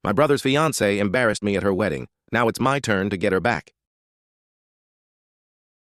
My brother's fiance embarrassed me at her wedding. Now it's my turn to get her back.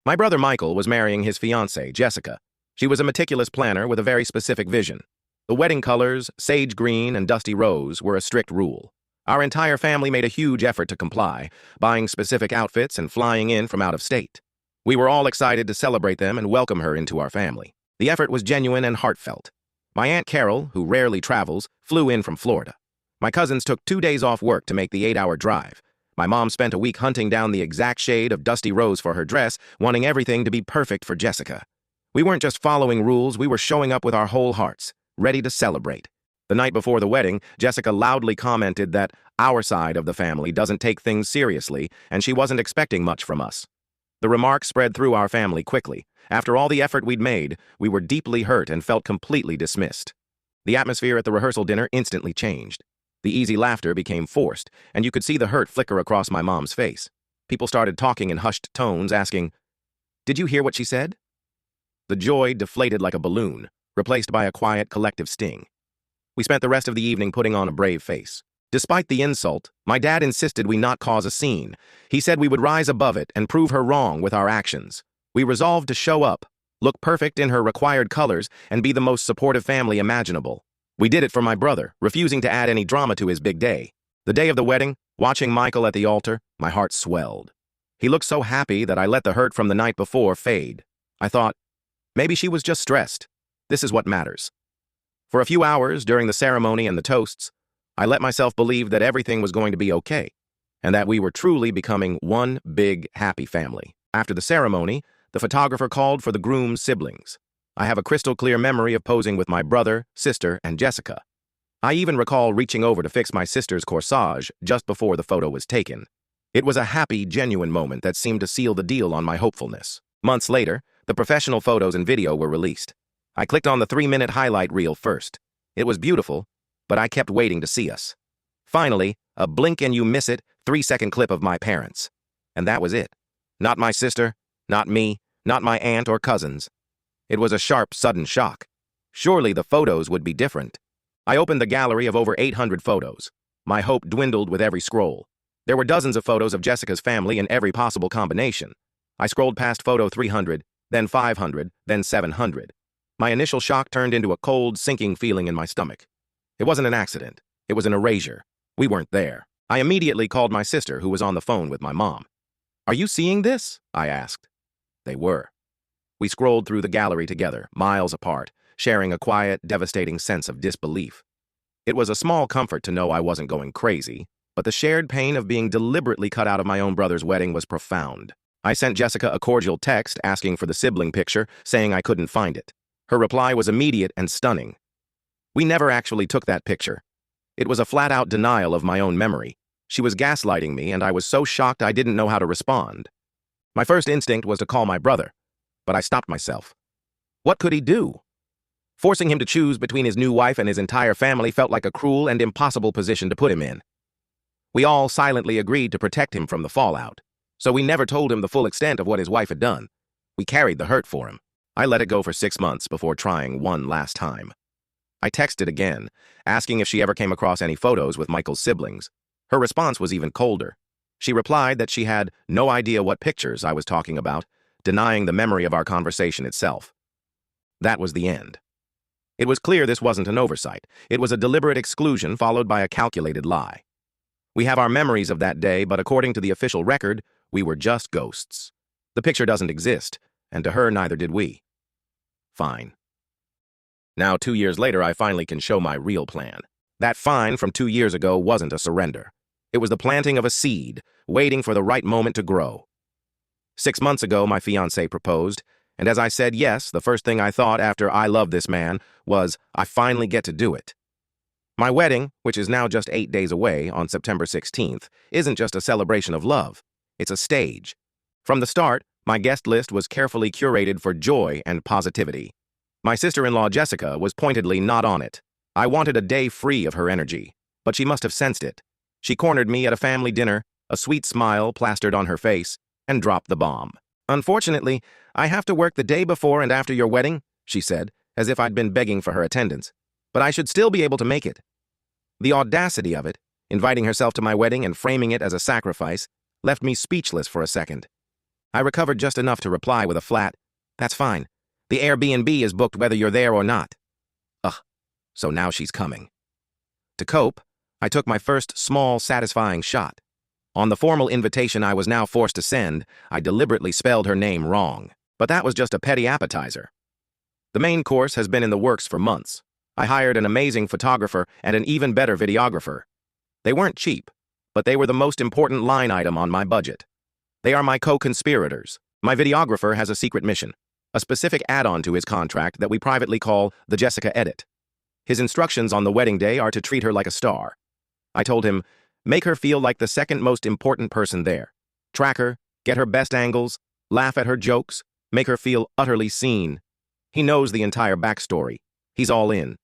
My brother Michael was marrying his fiancée, Jessica. She was a meticulous planner with a very specific vision. The wedding colors, sage green and dusty rose, were a strict rule. Our entire family made a huge effort to comply, buying specific outfits and flying in from out of state. We were all excited to celebrate them and welcome her into our family. The effort was genuine and heartfelt. My Aunt Carol, who rarely travels, flew in from Florida. My cousins took 2 days off work to make the 8-hour drive. My mom spent a week hunting down the exact shade of dusty rose for her dress, wanting everything to be perfect for Jessica. We weren't just following rules, we were showing up with our whole hearts, ready to celebrate. The night before the wedding, Jessica loudly commented that our side of the family doesn't take things seriously, and she wasn't expecting much from us. The remark spread through our family quickly. After all the effort we'd made, we were deeply hurt and felt completely dismissed. The atmosphere at the rehearsal dinner instantly changed. The easy laughter became forced, and you could see the hurt flicker across my mom's face. People started talking in hushed tones, asking, "Did you hear what she said?" The joy deflated like a balloon, replaced by a quiet, collective sting. We spent the rest of the evening putting on a brave face. Despite the insult, my dad insisted we not cause a scene. He said we would rise above it and prove her wrong with our actions. We resolved to show up, look perfect in her required colors, and be the most supportive family imaginable. We did it for my brother, refusing to add any drama to his big day. The day of the wedding, watching Michael at the altar, my heart swelled. He looked so happy that I let the hurt from the night before fade. I thought, maybe she was just stressed. This is what matters. For a few hours during the ceremony and the toasts, I let myself believe that everything was going to be okay, and that we were truly becoming one big, happy family. After the ceremony, the photographer called for the groom's siblings. I have a crystal-clear memory of posing with my brother, sister, and Jessica. I even recall reaching over to fix my sister's corsage just before the photo was taken. It was a happy, genuine moment that seemed to seal the deal on my hopefulness. Months later, the professional photos and video were released. I clicked on the 3-minute highlight reel first. It was beautiful, but I kept waiting to see us. Finally, a blink and you miss it, 3-second clip of my parents. And that was it. Not my sister, not me, not my aunt or cousins. It was a sharp, sudden shock. Surely the photos would be different. I opened the gallery of over 800 photos. My hope dwindled with every scroll. There were dozens of photos of Jessica's family in every possible combination. I scrolled past photo 300, then 500, then 700. My initial shock turned into a cold, sinking feeling in my stomach. It wasn't an accident. It was an erasure. We weren't there. I immediately called my sister, who was on the phone with my mom. "Are you seeing this?" I asked. They were. We scrolled through the gallery together, miles apart, sharing a quiet, devastating sense of disbelief. It was a small comfort to know I wasn't going crazy, but the shared pain of being deliberately cut out of my own brother's wedding was profound. I sent Jessica a cordial text asking for the sibling picture, saying I couldn't find it. Her reply was immediate and stunning. We never actually took that picture. It was a flat-out denial of my own memory. She was gaslighting me, and I was so shocked I didn't know how to respond. My first instinct was to call my brother, but I stopped myself. What could he do? Forcing him to choose between his new wife and his entire family felt like a cruel and impossible position to put him in. We all silently agreed to protect him from the fallout, so we never told him the full extent of what his wife had done. We carried the hurt for him. I let it go for 6 months before trying one last time. I texted again, asking if she ever came across any photos with Michael's siblings. Her response was even colder. She replied that she had no idea what pictures I was talking about, denying the memory of our conversation itself. That was the end. It was clear this wasn't an oversight. It was a deliberate exclusion followed by a calculated lie. We have our memories of that day, but according to the official record, we were just ghosts. The picture doesn't exist, and to her, neither did we. Fine. Now, 2 years later, I finally can show my real plan. That fine from 2 years ago wasn't a surrender. It was the planting of a seed, waiting for the right moment to grow. 6 months ago, my fiancé proposed, and as I said yes, the first thing I thought after "I love this man" was, I finally get to do it. My wedding, which is now just 8 days away on September 16th, isn't just a celebration of love. It's a stage. From the start, my guest list was carefully curated for joy and positivity. My sister-in-law Jessica was pointedly not on it. I wanted a day free of her energy, but she must have sensed it. She cornered me at a family dinner, a sweet smile plastered on her face, and dropped the bomb. "Unfortunately, I have to work the day before and after your wedding," she said, as if I'd been begging for her attendance. "But I should still be able to make it." The audacity of it, Inviting herself to my wedding and framing it as a sacrifice left me speechless for a second. I recovered just enough to reply with a flat, "That's fine. The Airbnb is booked whether you're there or not." Ugh, so now she's coming. To cope, I took my first small, satisfying shot. On the formal invitation I was now forced to send, I deliberately spelled her name wrong. But that was just a petty appetizer. The main course has been in the works for months. I hired an amazing photographer and an even better videographer. They weren't cheap, but they were the most important line item on my budget. They are my co-conspirators. My videographer has a secret mission, a specific add-on to his contract that we privately call the Jessica Edit. His instructions on the wedding day are to treat her like a star. I told him, make her feel like the second most important person there. Track her, get her best angles, laugh at her jokes, make her feel utterly seen. He knows the entire backstory. He's all in.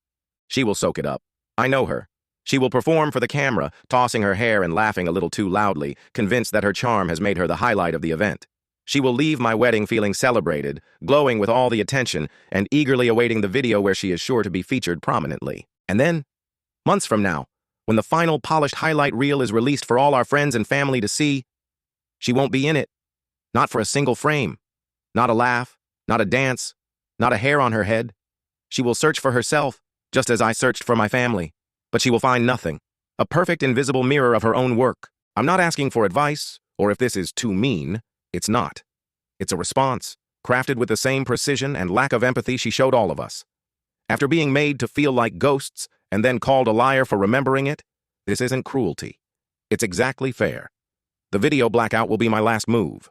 She will soak it up. I know her. She will perform for the camera, tossing her hair and laughing a little too loudly, convinced that her charm has made her the highlight of the event. She will leave my wedding feeling celebrated, glowing with all the attention, and eagerly awaiting the video where she is sure to be featured prominently. And then, months from now, when the final polished highlight reel is released for all our friends and family to see, she won't be in it. Not for a single frame. Not a laugh, not a dance, not a hair on her head. She will search for herself, just as I searched for my family. But she will find nothing. A perfect invisible mirror of her own work. I'm not asking for advice, or if this is too mean. It's not. It's a response, crafted with the same precision and lack of empathy she showed all of us. After being made to feel like ghosts and then called a liar for remembering it, this isn't cruelty. It's exactly fair. The video blackout will be my last move.